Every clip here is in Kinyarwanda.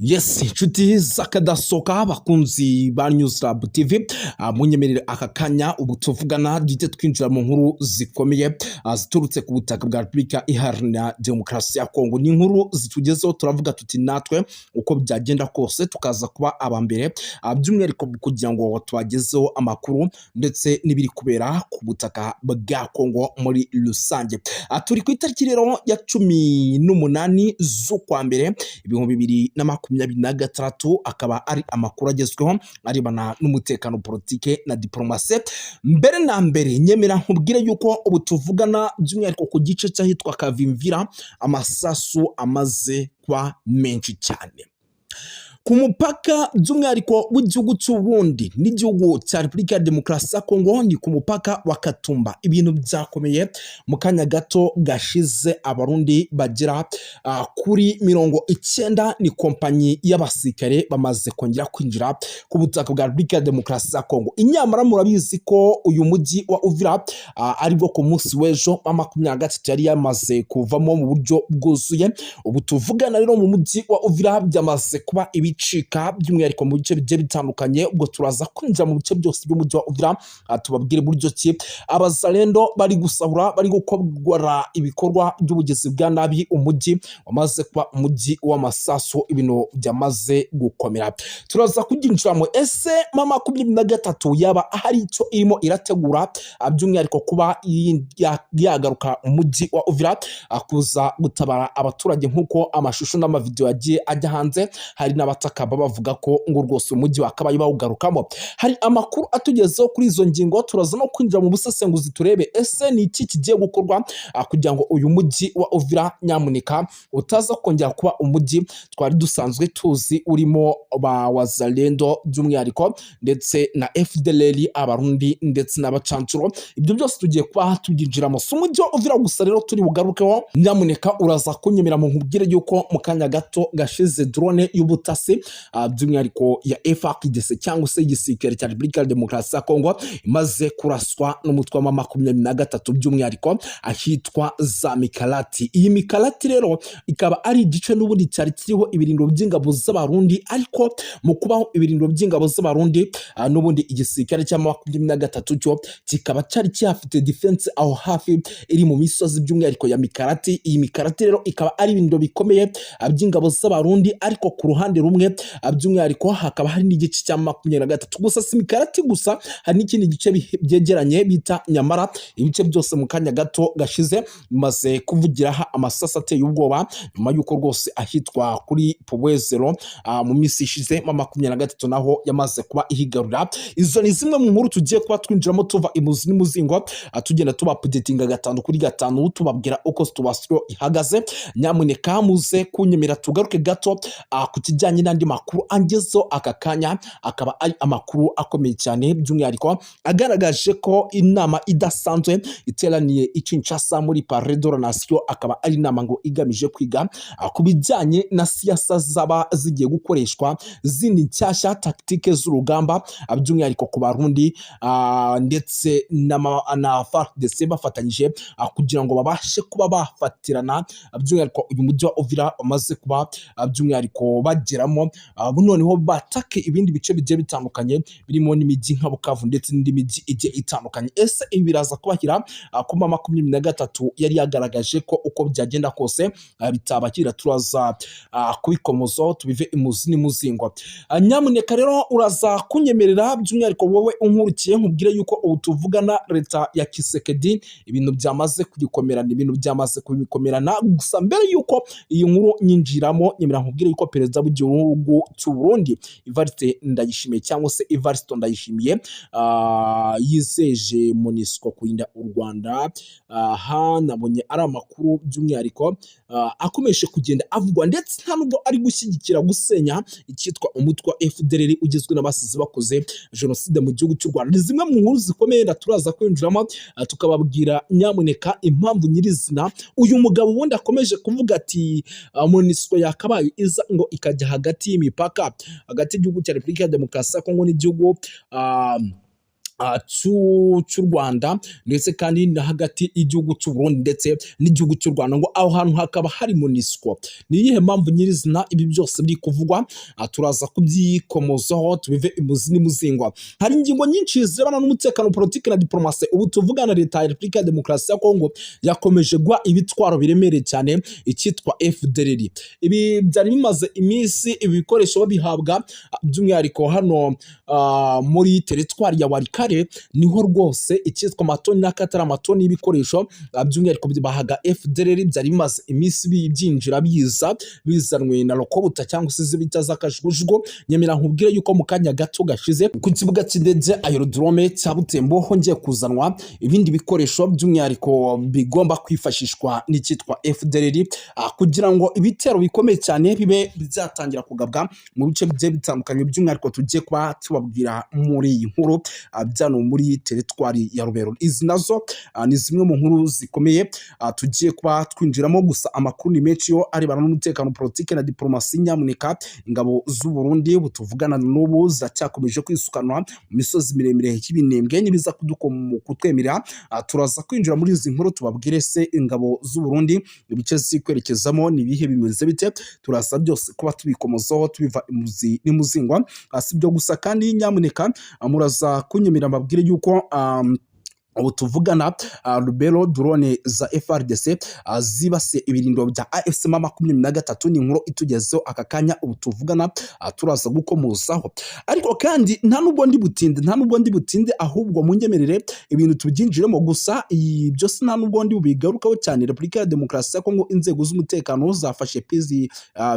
Yes, inshuti z'akadasohoka bakunzi ba News Lab TV, munyemerere aka kanya ubu tuvugana dite twinjira mu nkuru zikomeye ziturutse ku butaka bwa Repubulika Iharanira Demokarasi ya Kongo. Ni inkuru zitugezeho turavuga tuti natwe uko byagenda kose tukaza kuba abambere, by'umwihariko kugira ngo tubagezeho amakuru ndetse n'ibiri kubera ku butaka bwa Kongo muri rusange. Turi ku itariki rero ya 18 z'ukwa mbere 2026, akaba ari amakuru agezweho arebana n'umutekano, politike na diplomasi. Mbere na mbere nyemera nkubwire yuko ubu tuvugana by'umwihariko ku gice cyahitwa Kavimvira amasasu amaze kwa menshi cyane ku mupaka by'umwihariko w'igihugu cy'u Burundi n'igihugu cya Repubulika ya Demokarasi ya Kongo. Ni ku mupaka wa Katumba. Ibintu byakomeye mu kanya gato gashize, abarundi bagera kuri 90 ni kompanyi y'abasirikare bamaze kongera kwinjira ku butaka bwa Repubulika ya Demokarasi ya Kongo. Inyamara murabizi ko uyu mujyi wa Uvira aribwo ku munsi w'ejo wa 23 yari yamaze kuvamo mu buryo bwuzuye. Ubu tuvugana rero mu mujyi wa Uvira byamaze kuba ibicika by'umwihariko mu bice bigiye bitandukanye. Ubwo turaza kwinjira mu bice byose by'umujyi wa Uvira, tubabwire buryo ki abazalendo bari gusahura, bari gukora ibikorwa by'ubugezi bwa nabi umujyi wamaze kuba umujyi w'amasasu, ibintu byamaze gukomera. Turaza kuginjiramo ese mama 23 yaba hari icyo irimo irategura by'umwihariko kuba yagaruka umujyi wa Uvira kuza gutabara abaturage nk'uko amashusho n'amavideo yagiye ajya hanze. Hari n'abataka bavuga ko ngo rwose umujyi wakabaye bawugarukamo. Hari amakuru atugezeho kuri izo ngingo. Turaza no kwinjira mu busesenguzi turebe ese ni iki kigiye gukorwa kugira ngo uyu mujyi wa Uvira nyamuneka utaza kongera kuba umujyi twari dusanzwe tuzi urimo ba wazalendo by'umwihariko ndetse na FDLR, abarundi ndetse n'abacancuro. Ibyo byose tugiye kuba tubyinjiramo. Si umujyi wa Uvira gusa rero turi bugarukeho. Nyamuneka uraza kunyemera mu nkubwire yuko mu kanya gato gashize drone y'ubutasi by'umwihariko ya FARDC cyangwa se igisirikare cya Repubulika ya Demokarasi ya Kongo imaze kuraswa n'umutwe wa 23 by'umwihariko ahitwa za Mikalati. Iyi Mikalati rero ikaba ari igice n'ubundi cyari kiriho ibirindiro by'ingabo z'abarundi, ariko mu kubaho ibirindiro by'ingabo z'abarundi n'ubundi igisirikare cya 23 cyo kikaba cyari cyafite defense aho hafi iri mu misozi by'umwihariko ya Mikalati. Iyi Mikalati rero ikaba ari ibirindiro bikomeye by'ingabo z'abarundi, ariko ku ruhande rumwe by'umwihariko hakaba hari n'igice cya 23 gusa. Si Mikalati gusa, hari n'ikindi gice byegeranye bita Nyamara. Ibice byose mu kanya gato gashize bimaze kuvugiraho amasasa ateye ubwoba nyuma y'uko rwose ahitwa kuri Pobwezero mu minsi ishize 23 naho yamaze kuba ihigarura. Izo ni zimwe mu nkuru tugiye kuba twinjiramo tuva imuzi n'imuzingo, tugenda tuba updatinga 5 kuri 5 tubabwira uko situation ihagaze. Nyamuneka muze kunyemera tugaruke gato ku kijyanye n'andi makuru angezo aka kanya, akaba ari amakuru akomeye cyane by'umwihariko agaragaje ko inama idasanzwe iteraniye i Kinshasa muri Palais de la Nation, akaba ari inama ngo igamije kwiga ku bijyanye na siasa zaba zigiye gukoreshwa zindi nshyashya tactique z'urugamba by'umwihariko ku Barundi ndetse na FARDC bafatanyije kugira ngo babashe kuba bafatirana by'umwihariko uyu mujyi wa Uvira umaze kuba by'umwihariko bageramo, noneho batake ibindi bice bigiye bitandukanye birimo n'imijyi nka Bukavu ndetse n'indi mijyi igiye itandukanye. Ese ibi biraza kubahira ku 23 yari yagaragaje ko uko byagenda kose bitabakira. Turaza kubikomozo tubive imuzi n'imuzingo. Nyamuneka rero uraza kunyemerera by'umwihariko wowe unkurikiye nkubwire yuko ubu tuvugana leta ya Kisekedi ibintu byamaze kugikomerana, ibintu byamaze kubikomerana. Gusa mbere yuko iyi nkuru nyinjiramo, nyemera nkubwire yuko perezida w'igihugu cy'u Burundi Evariste Ndayishimiye cyangwa se Evariste Ndayishimiye yizeje MONUSCO kurinda u Rwanda. Nabonye ari amakuru by'umwihariko akomeje kugenda avugwa, ndetse nta nubwo ari gushyigikira gusenya icyitwa umutwe wa FDLR ugizwe n'abasizi bakoze jenoside mu gihugu cy'u Rwanda. Ni zimwe mu nkuru zikomeye turaza kwinjiramo tukababwira nyamuneka impamvu nyirizina uyu mugabo wundi akomeje kuvuga ati MONUSCO yakabaye iza ngo ikajya hagati y'imipaka hagati y'igihugu cya Repubulika ya Demokarasi ya Kongo n'igihugu cy'u Rwanda ndetse kandi na hagati y'igihugu cy'u Burundi ndetse n'igihugu cy'u Rwanda, ngo aho hantu hakaba hari MONUSCO. Ni iyihe mpamvu nyirizina ibi byose biri kuvugwa? Turaza kubyikomozaho tubive imuzi n'imuzingwa. Hari ingingo nyinshi zirebana n'umutekano, politiki na diplomasi. Ubu tuvugana leta ya Repubulika ya Demokarasi ya Kongo yakomeje guha ibitwaro biremereye cyane icyitwa FDLR. Ibi byari bimaze iminsi ibikoresho babihabwa by'umwihariko hano muri teritwari ya Walikale, niho rwose icyitwa amatoni n'akatari amatoni y'ibikoresho by'umwihariko bahaga FDLR. Byari bimaze iminsi byinjira bizanwe na Lokobuta cyangwa se bita z'akajugujugu. Nyemera nkubwire yuko mu kanya gato gashize ku kibuga cy'indege Aerodrome cya Butembo hongeye kuzanwa ibindi bikoresho by'umwihariko bigomba kwifashishwa n'icyitwa FDLR kugira ngo ibitero bikomeye cyane bibe byatangira kugabwa mu bice bigiye bitandukanye, by'umwihariko tugiye kuba tubabwira muri iyi nkuru byano muri teritwari ya Rubero. Izi nazo ni zimwe mu nkuru zikomeye tugiye kuba twinjiramo, gusa amakuru ni menshi yo arebana n'umutekano, politiki na diplomasi. Nyamuneka ingabo z'u Burundi butuvugana n'ubu zacyakomeje kwisukanwa mu misozi miremire y'ibinembwe nibiza kutwemerera. Turaza kwinjira muri izi nkuru tubabwire se ingabo z'u Burundi ibice zikwerekezamo ni bihe bimeze bite. Turasa byose kuba tubikomozaho tubiva imuzi n'imuzingwa. Si byo gusa kandi nyamuneka muraza kunyemera mbabwire yuko ubu tuvugana Rubero drone za FRDC zibase ibirindo bya AFC M23. Ni inkuru itugezeho aka kanya ubu tuvugana, turaza gukomozaho. Ariko kandi nta nubwo ndi butinde ahubwo munyemerere ibintu tubyinjiremo. Gusa byose nta nubwo ndi bubigarukaho cyane. Repubulika ya Demokarasi ya Kongo, inzego z'umutekano zafashe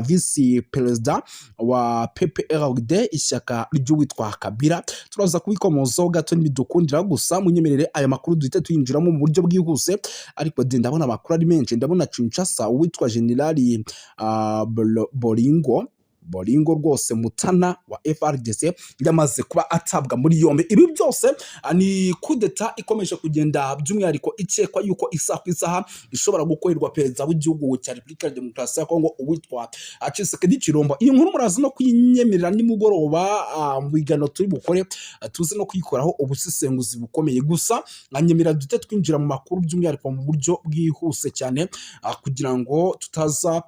vice perezida wa PPRD ishyaka ry'uwitwa Kabila. Turaza kubikomozaho gato nibidukundira, gusa munyemerere aya makuru duhita tuyinjiramo mu buryo bwihuse. Ariko ndabona amakuru ari menshi. Ndabona Kinshasa uwitwa Generali Bolingo rwose Mutana wa FRDC yamaze kuba atabwa muri yombi. Ibi byose ni kudeta ikomeje kugenda by'umwihariko ikekwa yuko isaha ku isaha ishobora gukorerwa perezida w'igihugu cya Repubulika ya Demokarasi ya Kongo uwitwa Tshisekedi Chilombo. Iyi nkuru murazi no kuyinyemerera nimugoroba mu bigano turi bukore, tuzi no kuyikoraho ubusesenguzi bukomeye. Gusa nkanyemera dute twinjira mu makuru by'umwihariko mu buryo bwihuse cyane kugira ngo tutaza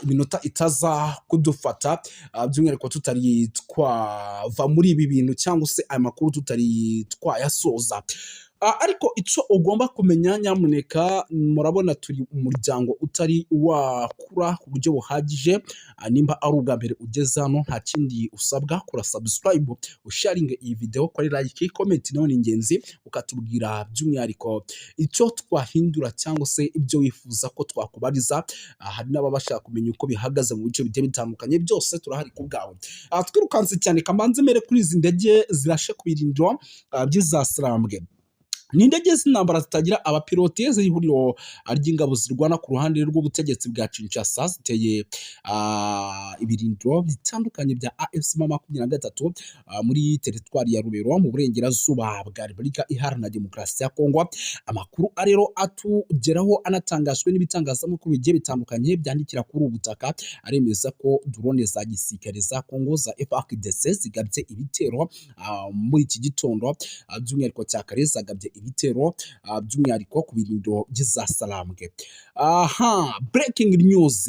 iminota itaza kudufata, by'umwihariko tutari twava muri ibi bintu cyangwa se aya makuru tutari twayasoza. Ariko icyo ugomba kumenya nyamuneka, murabona turi umuryango utari wakura ku buryo buhagije. Nimba ari ubwa mbere ugeze hano, nta kindi usabwa, kora subscribe, usharinge iyi video, kora like, comment nayo ni ingenzi, ukatubwira by'umwihariko icyo twahindura cyangwa se ibyo wifuza ko twakubariza. Hari n'ababashaka kumenya uko bihagaze mu bice bigiye bitandukanye, byose turahari ku bwawe. Twirukanse cyane kamanze mere kuri izi ndege zirashe ku birindiro by'izasirambwe. Ni indege z'intambara zitagira abapilote z'ihuriro ry'ingabo zirwana ku ruhande rw'ubutegetsi bwa Kinshasa, ziteye ibirindiro bitandukanye bya AFC M23 muri teritwari ya Rubero mu burengerazuba bwa Repubulika Iharanira Demokarasi ya Kongo. Amakuru rero atugeraho anatangajwe n'ibitangazamakuru bigiye bitandukanye byandikira kuri ubu butaka aremeza ko drone za gisirikare za Kongo za FARDC zigabye ibitero muri iki gitondo, by'umwihariko cya kare zagabye ibitero by'umwihariko ku birindiro by'izasarambwe. Breaking news.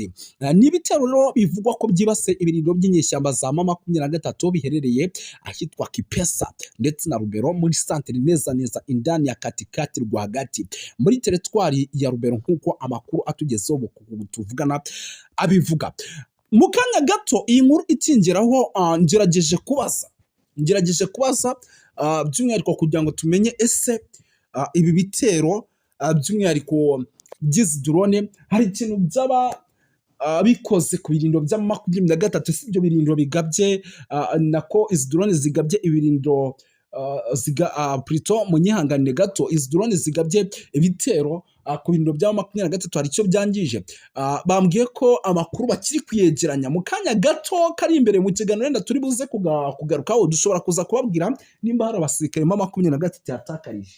Ni ibitero rero bivugwa ko byibase ibirindiro by'inyeshyamba za M23 biherereye ahitwa Kipesa ndetse na Rubero muri centre neza indani ya katikati rwagati muri teritwari ya Rubero, nk'uko amakuru atugezeho tuvugana abivuga. Mu kanya gato iyi nkuru itingeraho, ngerageje kubaza by'umwihariko kugira ngo tumenye ese ibi bitero by'umwihariko by'izi drone hari ikintu byaba bikoze ku birindiro bya M23. Si ibyo birindiro bigabye nako izi drone zigabye ibirindiro plutôt munyihanganire gato, izi drone zigabye ibitero ku birindiro bya M23 hari icyo byangije. Bambwiye ko amakuru bakiri kwiyegeranya. Mu kanya gato kari imbere mu kiganiro wenda turi buze kugarukaho, dushobora kuza kubabwira nimba hari abasirikare M23 yatakarije.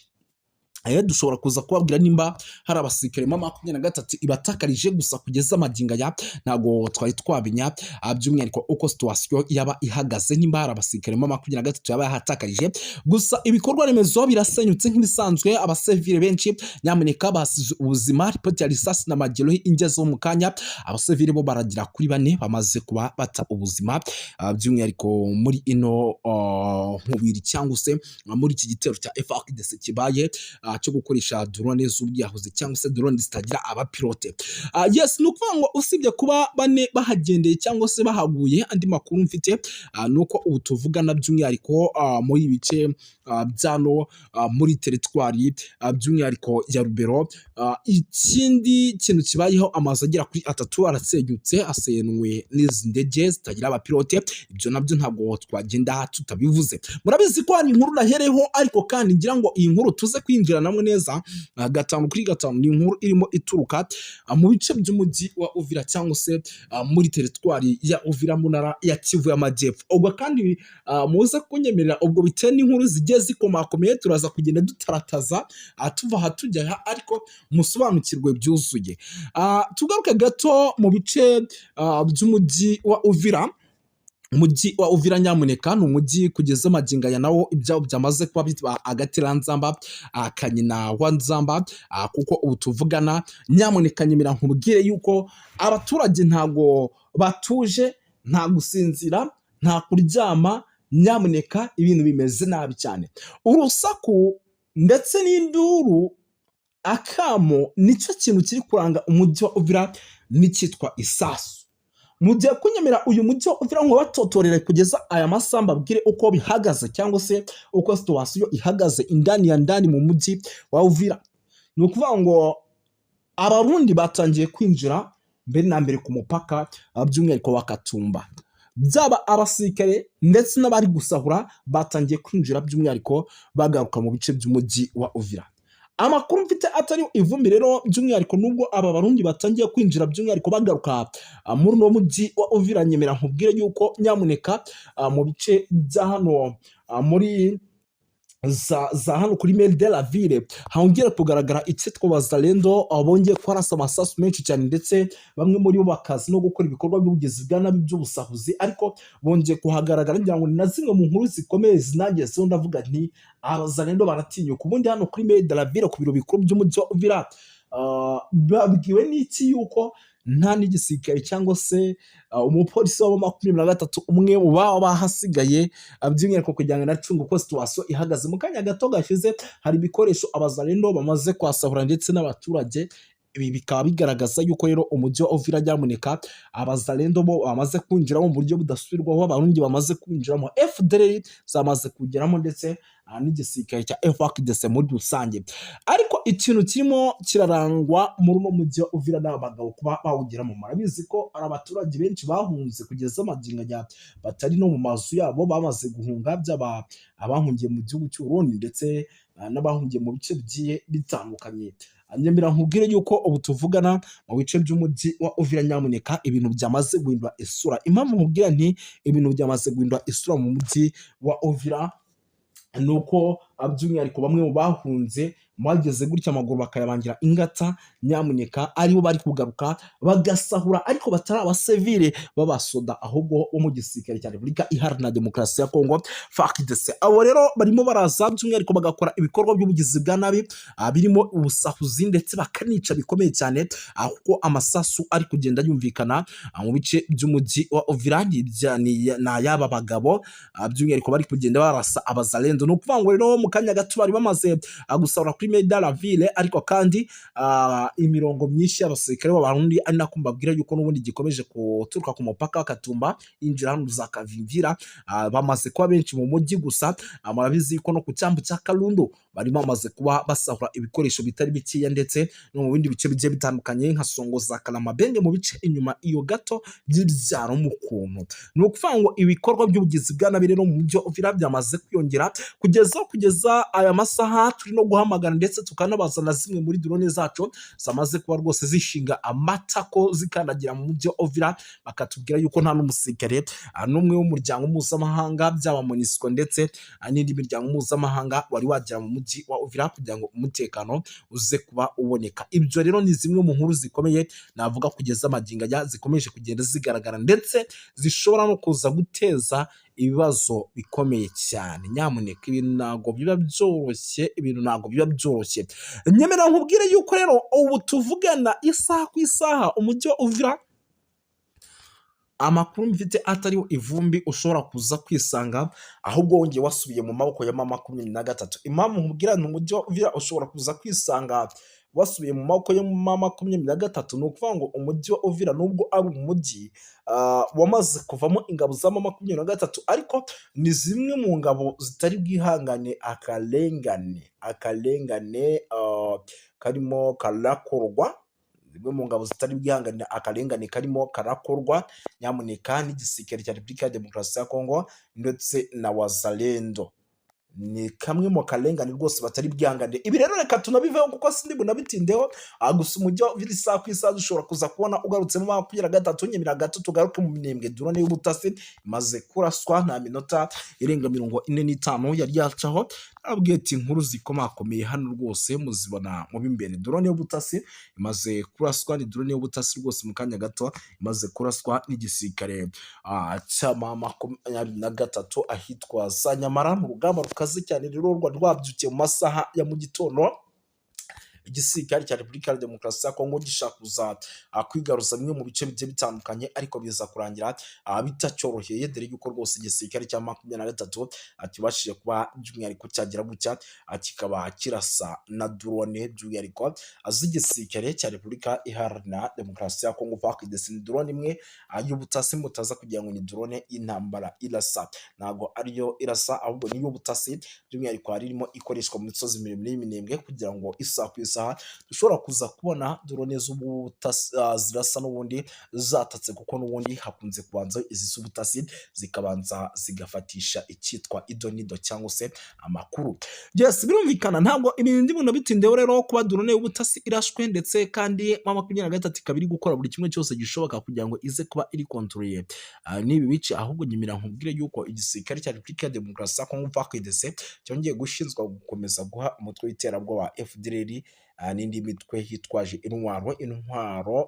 dushobora kuza kubabwira nimba hari abasirikare ma 23 ibatakarije gusa kugeza amaginga ya ntago twari twabenya by'umwihariko uko situation yaba ihagaze, nimba hari abasirikare ma 23 yaba yahatakarije gusa ibikorwa remezo birasenyutse nk'ibisanzwe. Abasivile benshi nyamuneka basize ubuzima. Ripoti ya risasi na magero ingezeho mu kanya, abasivile bo baragira kuri bane bamaze kuba bata ubuzima by'umwihariko muri ino mubiri cyangwa se muri iki gitero cya FARDC kibaye cyo gukoresha drone z'ubwiyahuzi cyangwa se drone zitagira abapilote. Yes, nukuvuga ngo usibye kuba bane bahagendeye cyangwa se bahaguye, andi makuru mfite nuko ubu tuvugana by'umwihariko muri ibice byano muri teritwari by'umwihariko ya Rubero. Ikindi kintu kibayeho, amazu agera kuri 3 arasenyutse asenwe n'izi ndege zitagira abapilote. Ibyo nabyo ntabwo twagenda tutabivuze. Murabizi ko hari inkuru nahereho, ariko kandi ngira ngo iyi nkuru tuze kwinjira namwe neza 5 kuri 5. Ni inkuru irimo ituruka mu bice by'umujyi wa Uvira cyangwa se muri teritwari ya Uvira mu ntara ya Kivu y'Amajyepfo. Ubwo kandi muze kunyemerera, ubwo bitewe n'inkuru zigiye zikomakomeye turaza kugenda dutarataza tuva aha tujya, ariko musobanukirwe byuzuye. Tugaruke gato mu bice by'umujyi wa Uvira. Umujyi wa Uvira nyamuneka ni umujyi kugeza amaginga ya nawo ibyabo byamaze kuba bitwa agatiranzamba kanyina wa nzamba, kuko ubu tuvugana nyamuneka nyemera nkubwire yuko abaturage ntago batuje, nta gusinzira, nta kuryama. Nyamuneka ibintu bimeze nabi cyane, urusaku ndetse n'induru, akamo nicyo kintu kiri kuranga umujyi wa Uvira n'icyitwa isasu. Mugiye kunyemera uyu mujyi wa Uvira ngo batotorera kugeza aya masamba bwire uko bihagaze cyangwa se uko situation ihagaze indani ya ndani mu mujyi wa Uvira. Ni ukuvuga ngo abarundi batangiye kwinjira mbere na mbere ku mupaka by'umwihariko wa Katumba. Byaba abasirikare ndetse n'abari gusahura batangiye kwinjira by'umwihariko bagaruka mu bice by'umujyi wa Uvira. Amakuru mfite atari ivumbi rero by'umwihariko, nubwo aba barundi batangiye kwinjira by'umwihariko bagaruka muri no mujyi wa Uvira, nyemera nkubwire yuko nyamuneka mu bice bya hano muri za hano kuri Maire de la Ville hongera kugaragara icyitwa Wazalendo bongeye kwarasa amasasu menshi cyane, ndetse bamwe muri bo bakazi no gukora ibikorwa by'ubugezi bwa nabi by'ubusahuzi, ariko bongeye kuhagaragara ngira ngo na zimwe mu nkuru zikomeye zinagezeho. Ndavuga nti Abazalendo baratinyuka. Ubundi hano kuri Maire de la Ville ku biro bikuru by'umujyi wa Uvira babwiwe n'iki yuko nta n'igisirikare cyangwa se umupolisi wa 23 umwe mu bahasigaye by'umwihariko kugira ngo nacunga uko situation ihagaze. Mu kanya gato gashize hari ibikoresho Abazalendo bamaze kwasahura ndetse n'abaturage. Ibi bikaba bigaragaza yuko rero umujyi wa Uvira nyamuneka Abazalendo bo bamaze kwinjiramo mu buryo budasubirwaho, abarundi bamaze kwinjiramo, FDLR zamaze kugeramo ndetse n'igisirikare cya FARDC muri rusange. Ariko ikintu kirimo kirarangwa muri no mujyi wa Uvira n'abagabo kuba bawugeramo. Murabizi ko ari abaturage benshi bahunze kugeza amaginga ya batari no mu mazu yabo, bamaze guhunga, byaba abahungiye mu gihugu cy'u Burundi ndetse n'abahungiye mu bice bigiye bitandukanye. Nyemera nkubwire yuko ubu tuvugana mu bice by'umujyi wa Uvira nyamuneka ibintu byamaze guhindura isura. Impamvu nkubwira nti ibintu byamaze guhindura isura mu mujyi wa Uvira nuko by'umwihariko bamwe mu bahunze bageze gutya amaguru bakayabangira ingata, nyamuneka aribo bari kugaruka bagasahura, ariko batari abasivile b'abasoda, ahubwo bo mu gisirikare cya Repubulika Iharanira Demokarasi ya Kongo FARDC. Abo rero barimo baraza by'umwihariko bagakora ibikorwa by'ubugizi bwa nabi birimo ubusahuzi ndetse bakanica bikomeye cyane, kuko amasasu ari kugenda yumvikana mu bice by'umujyi wa Uvira na yaba bagabo by'umwihariko bari kugenda barasa Abazalendo. No kuvuga ngo rero mu kanya gato bari bamaze gusahura kuri Maire de la Ville, ariko kandi imirongo myinshi y'abasirikare b'abarundi ari nako mbabwira yuko n'ubundi gikomeje kuturuka ku mupaka wa Katumba injira hano za Kavimvira. Bamaze kuba benshi mu mujyi, gusa murabizi ko no ku cyambu cya Karundo bari bamaze kuba basahura ibikoresho bitari bikiya, ndetse no mu bindi bice bigiye bitandukanye nka Songo za Kalamabenge mu bice inyuma iyo gato by'ibyaro mu kuntu. Ni ukuvuga ngo ibikorwa by'ubugizi bwa nabi rero mu mujyi wa Uvira byamaze kwiyongera kugeza aya masaha turi no guhamagara ndetse tukanabaza na zimwe muri drone zacu zamaze kuba rwose zishinga amatako zikandagira mu mujyi wa Uvira, bakatubwira yuko nta n'umusirikare n'umwe w'umuryango mpuzamahanga byaba MONUSCO ndetse n'indi miryango mpuzamahanga wari wagera mu mujyi wa Uvira kugira ngo umutekano uze kuba uboneka. Ibyo rero ni zimwe mu nkuru zikomeye navuga kugeza amagingo aya zikomeje kugenda zigaragara ndetse zishobora no kuza guteza ibibazo bikomeye cyane. Nyamuneka ibintu ntabwo biba byoroshye, nyemera nkubwire yuko rero ubu tuvugana isaha ku isaha umujyi wa Uvira amakuru mfite atariho ivumbi ushobora kuza kwisanga ahubwo wongeye wasubiye mu maboko ya M23. Impamvu nkubwira ni umujyi wa Uvira ushobora kuza kwisanga wasubiye mu maboko ya M23 ni ukuvuga ngo umujyi wa Uvira nubwo ari umujyi wamaze kuvamo ingabo za M23 ariko ni zimwe mu ngabo zitari bwihangane akarengane karimo karakorwa, zimwe mu ngabo zitari bwihanganira akarengane karimo karakorwa nyamuneka n'igisirikare cya Repubulika ya Demokarasi ya Kongo ndetse na Wazalendo. Ni kamwe mu karengane rwose batari bwihanganire. Ibi rero reka tunabiveho kuko sindi bunabitindeho, gusa umujyi wa Uvira isaha ku isaha dushobora kuza kubona ugarutsemo 23 nyemera gato tugaruke mu minembwe drone y'ubutasi imaze kuraswa nta minota irenga 45 yari yacaho. Abwiye ati inkuru zikomakomeye hano rwose muzibona mu bimbere. Drone y'ubutasi imaze kuraswa, ni drone y'ubutasi rwose mu kanya gato imaze kuraswa n'igisirikare cya M23 ahitwa za Nyamara mu rugamba rukaze cyane rero rwabyukiye mu masaha ya mu gitondo. Igisirikare cya Repubulika ya Demokarasi ya Kongo gishaka kuza kwigaruza bimwe mu bice bigiye bitandukanye ariko biza kurangira bitacyoroheye, dore yuko rwose igisirikare cya M23 kibashije kuba by'umwihariko cyagira gutya kikaba kirasa na drone by'umwihariko z'igisirikare cya Repubulika Iharanira Demokarasi ya Kongo. Ni drone imwe y'ubutasi mutaza kugira ngo ni drone y'intambara irasa, ntago ariyo irasa ahubwo ni y'ubutasi by'umwihariko harimo ikoreshwa mu misozi miremire y'iminembwe kugira ngo isaha ku isaha dushobora kuza kubona drone z'ubutasi zirasa n'ubundi zatatse, kuko n'ubundi hakunze kubanza izi z'ubutasi zikabanza zigafatisha icyitwa idonido cyangwa se amakuru. Yes, birumvikana ntabwo ibintu ndi buno bitindeho rero kuba drone y'ubutasi irashwe ndetse kandi M23 ikaba iri gukora buri kimwe cyose gishoboka kugira ngo ize kuba iri controle n'ibi bice, ahubwo nyemera nkubwire yuko igisirikare cya Repubulika ya Demokarasi ya Kongo FARDC cyongeye gushinzwa gukomeza guha umutwe w'iterabwoba wa FDLR n'indi mitwe hitwaje intwaro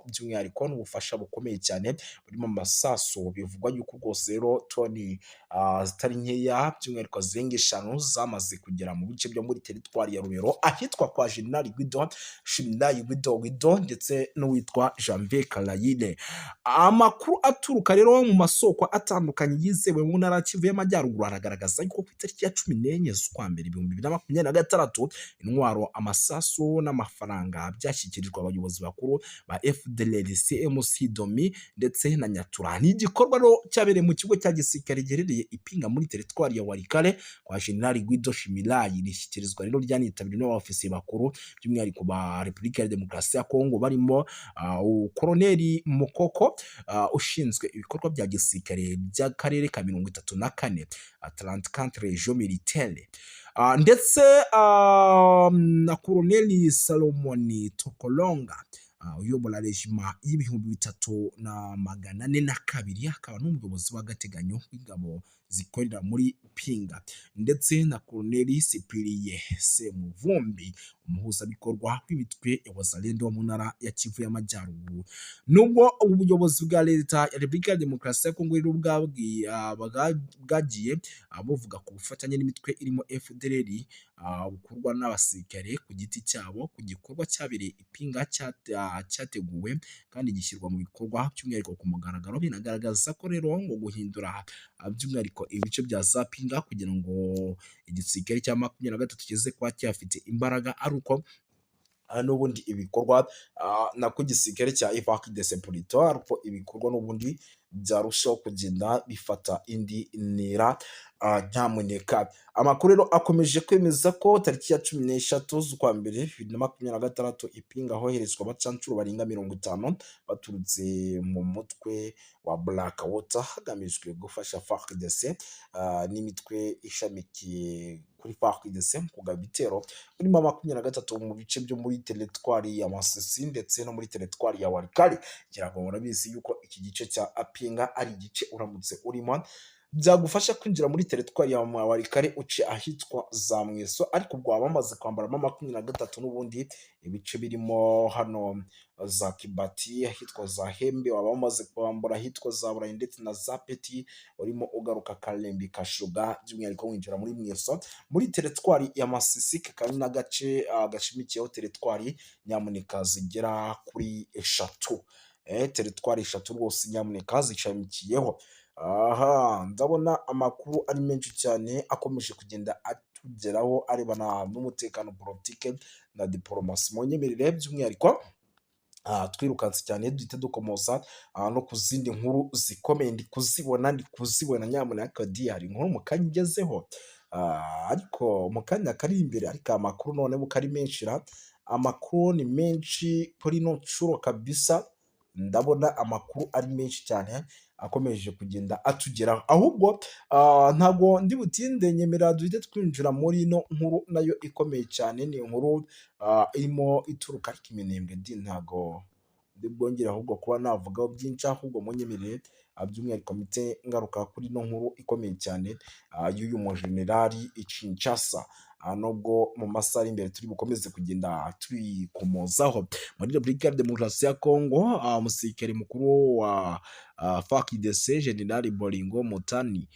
by'umwihariko n'ubufasha bukomeye cyane burimo amasaso. Bivugwa yuko rwose rero toni zitari nkeya by'umwihariko zirenga 5 zamaze kugera mu bice byo muri teritwari ya Rubero ahitwa kwa General Guido ndetse n'uwitwa Janvier Kalayine. Amakuru aturuka rero mu masoko atandukanye yizewe mu ntara Kivu y'Amajyaruguru aragaragaza yuko ku itariki ya 14 z'ukwa mbere 2026 intwaro, amasaso n'amafaranga byashyikirijwe abayobozi bakuru ba FDLR, CMC Domi ndetse na Nyatura. Ni igikorwa rero cyabereye mu kigo cya gisirikare giherereye Ipinga muri teritwari ya Walikale kwa General Guido Shimilayi. Rishyikirizwa rero ryanitabiriwe n'abafisiye bakuru by'umwihariko ba Repubulika ya Demokarasi ya Kongo barimo Koloneli Mukoko ushinzwe ibikorwa bya gisirikare by'akarere ka 34 34 Region Militaire ndetse na Koloneli Salomoni Tokolonga uyobora regima y'ibihumbi 3,402 akaba n'umuyobozi w'agateganyo w'ingabo zikorera muri Pinga ndetse na Koloneli Sipiriye Semuvumbi umuhuzabikorwa w'imitwe ya Wazalendo mu ntara ya Kivu y'Amajyaruguru. Nubwo ubuyobozi bwa leta ya Repubulika ya Demokarasi ya Kongo rero bwagiye buvuga ku bufatanye n'imitwe irimo FDLR bukorwa n'abasirikare ku giti cyabo ku gikorwa cyabereye Ipinga cyateguwe kandi gishyirwa mu bikorwa by'umwihariko ku mugaragaro, binagaragaza ko rero ngo guhindura by'umwihariko ibice bya Zapinga kugira ngo igisirikare cya M23 kize kuba cyafite imbaraga ari uko n'ubundi ibikorwa nako igisirikare cya FARDC Polito ariko ibikorwa n'ubundi byarushaho kugenda bifata indi ntera. Nyamuneka amakuru rero akomeje kwemeza ko tariki ya 13 z'ukwa mbere 2026 Ipinga hoherezwa abacancuro barenga 50 baturutse mu mutwe wa Black Water hagamijwe gufasha FARDC n'imitwe ishamikiye kuri FARDC kugaba ibitero muri M23 mu bice byo muri teritwari ya Masisi ndetse no muri teritwari ya Walikale. Kirago murabizi yuko iki gice cya Apinga ari igice uramutse urimo byagufasha kwinjira muri teritwari ya Walikale uce ahitwa za Mweso, ariko ubwo waba bamaze kwambaramo 23 n'ubundi ibice birimo hano za Kibati, ahitwa za Hembe, waba bamaze kwambura ahitwa za Burayi ndetse na za Peti, urimo ugaruka Kalembe Kashuga, by'umwihariko winjira muri Mweso muri teritwari ya Masisi, kakaba n'agace gashimikiyeho teritwari nyamuneka zigera kuri eshatu. Teritwari eshatu rwose nyamuneka zishamikiyeho. Aha, ndabona amakuru ari menshi cyane akomeje kugenda atugeraho arebana n'umutekano, politike na diplomasi. Munyemerere by'umwihariko twirukanse cyane duhita dukomoza no ku zindi nkuru zikomeye ndi kuzibona nyamuneka hari inkuru mu kanya igezeho, ariko mu kanya kari imbere, ariko amakuru noneho kari menshi amakuru ni menshi kuri ino nshuro kabisa. Ndabona amakuru ari menshi cyane akomeje kugenda atugeraho, ahubwo ntabwo ndi butinde, nyemera duhite twinjira muri ino nkuru nayo ikomeye cyane. Ni inkuru irimo ituruka ariko iminembwe ntago ndi bwongere ahubwo kuba navugaho byinshi, ahubwo munyemerere by'umwihariko mite ngaruka kuri ino nkuru ikomeye cyane y'uyu mujenerali Kinshasa, nubwo mu masaha ari imbere turi bukomeze kugenda tuyikomozaho. Muri Repubulika ya Demokarasi ya Kongo, umusirikare mukuru wa FARDC General Bolingo Mutani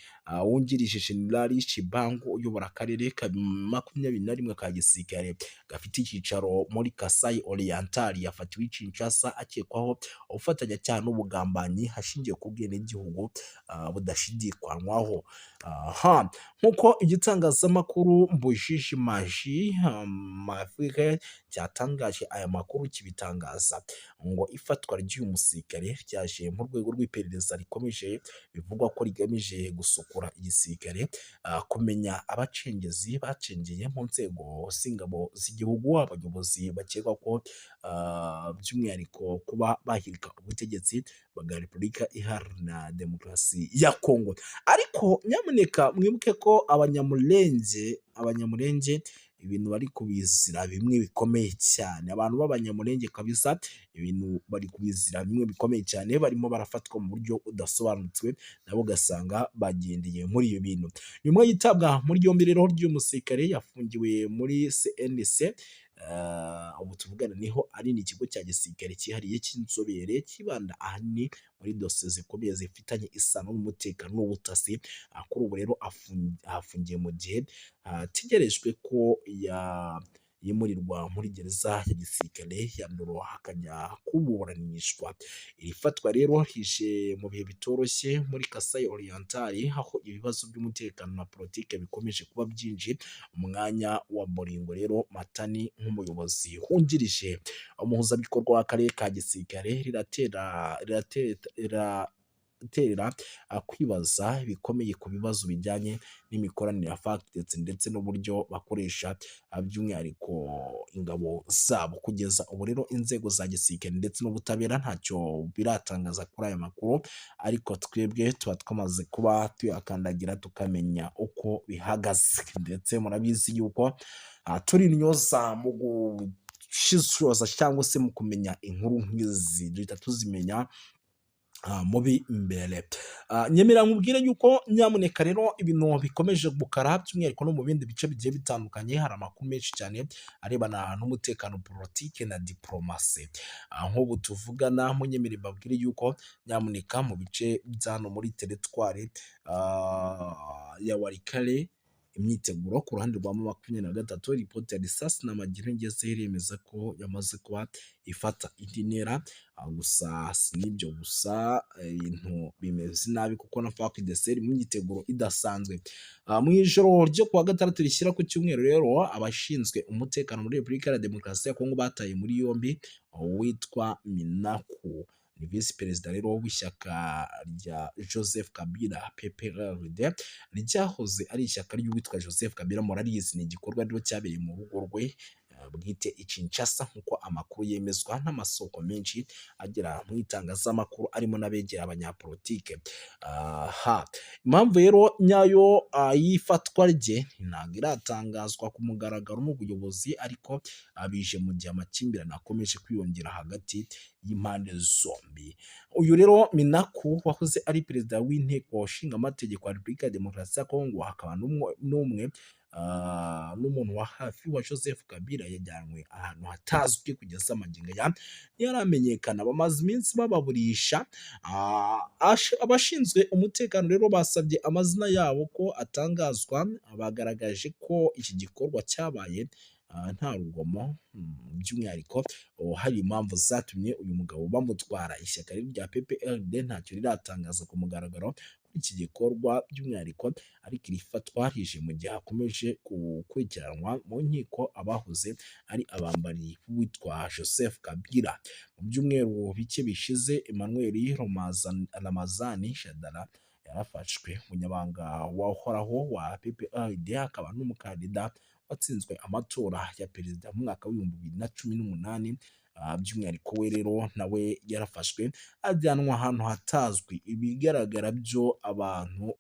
wungirije General Chibangu uyobora akarere ka 21 ka gisirikare gafite icyicaro muri Kasai Oriental, yafatiwe i Kinshasa akekwaho ubufatanya cyane n'ubugambanyi hashingiye ku bwenegihugu budashidikanywaho. Nk'uko igitangazamakuru Mbujiji Maji Mafike cyatangaje aya makuru kibitangaza ngo ifatwa ry'uyu musirikare ryaje mu rwego rw'iperereza rikomeje, bivugwa ko rigamije gusukura igisirikare, kumenya abacengezi bacengeye mu nzego z'ingabo z'igihugu, abayobozi bakekwa ko by'umwihariko kuba bahirika ubutegetsi bwa Repubulika Iharanira Demokarasi ya Kongo. Ariko nyamuneka mwibuke ko abanyamulenge ibintu bari kubizira bimwe bikomeye cyane. Abantu b'abanyamulenge kabisa ibintu bari kubizira bimwe bikomeye cyane, barimo barafatwa mu buryo udasobanutse, nabo ugasanga bagendeye muri iyo bintu. Nyuma yitabwa muri yombi rero ry'umusirikare yafungiwe muri CNC, ubu tuvugana niho ari ikigo cya gisirikare cyihariye cy'inzobere kibanda ahanini muri dosiye zikomeye zifitanye isano n'umutekano n'ubutasi. Kuri ubu rero afungiye mu gihe hategerejwe ko yimurirwa muri gereza ya gisirikare ya Ndoro hakajya kuburanishwa. Iri fatwa rero hije mu bihe bitoroshye muri Kasai Oriental, aho ibibazo by'umutekano na politike bikomeje kuba byinshi. Umwanya wa Bolingo rero Matani nk'umuyobozi wungirije umuhuzabikorwa w'akarere ka gisirikare riratera kwibaza bikomeye ku bibazo bijyanye n'imikoranire ya FARDC ndetse n'uburyo bakoresha by'umwihariko ingabo zabo. Kugeza ubu rero inzego za gisirikare ndetse n'ubutabera ntacyo biratangaza kuri aya makuru, ariko twebwe tuba twamaze kuba tuyakandagira tukamenya uko bihagaze. Ndetse murabizi yuko turi intyoza mu gushishoza cyangwa se mu kumenya inkuru nk'izi, duhita tuzimenya mubi imbere. Nyemera nkubwire yuko nyamuneka rero ibintu bikomeje gukara, by'umwihariko no mu bindi bice bigiye bitandukanye. Hari amakuru menshi cyane arebana n'umutekano, politike na diplomasi. Nk'ubu tuvugana munyemere mbabwire yuko nyamuneka mu bice by'ano muri teritwari ya Walikale, imyiteguro ku ruhande rwa 23, ripoti ya risasi n'amagiro ngeze iremeza ko yamaze kuba ifata indi ntera. Gusa si n'ibyo gusa, ibintu bimeze nabi kuko na FARDC mu myiteguro idasanzwe. Mu ijoro ryo kuwa gatandatu rishyira ku cyumweru rero, abashinzwe umutekano muri Repubulika ya Demokarasi ya Kongo bataye muri yombi witwa Minaku, ni visi perezida rero w'ishyaka rya Joseph Kabila PPRD, ryahoze ari ishyaka ry'uwitwa Joseph Kabila. Moralizi ni igikorwa rero cyabereye mu rugo rwe bwite i Kinshasa nk'uko amakuru yemezwa n'amasoko menshi agera mu itangazamakuru arimo n'abegera abanyapolitike. Impamvu rero nyayo y'ifatwa rye ntabwo iratangazwa ku mugaragaro n'ubuyobozi, ariko bije mu gihe amakimbirane akomeje kwiyongera hagati y'impande zombi. Uyu rero Minaku wahoze ari perezida w'inteko nshinga amategeko wa Repubulika ya Demokarasi ya Kongo, hakaba n'umuntu wa hafi wa Joseph Kabila, yajyanywe ahantu hatazwi kugeza amagingo aya ntiharamenyekana. Bamaze iminsi bababurisha, abashinzwe umutekano rero basabye amazina yabo ko atangazwa. Bagaragaje ko iki gikorwa cyabaye nta rugomo, by'umwihariko hari impamvu zatumye uyu mugabo bamutwara. Ishyaka rya PPRD ntacyo riratangaza ku mugaragaro kuri iki gikorwa by'umwihariko, ariko iri fatwa rije mu gihe hakomeje gukurikiranwa mu nkiko abahoze ari abambari b'uwitwa Joseph Kabila. Mu byumweru bike bishize, Emmanuel Ramazani Shadara yarafashwe. Umunyamabanga wahoraho wa PPRD akaba n'umukandida watsinzwe amatora ya perezida mu mwaka w'2018, by'umwihariko we rero nawe yarafashwe ajyanwa ahantu hatazwi. Ibigaragara byo abantu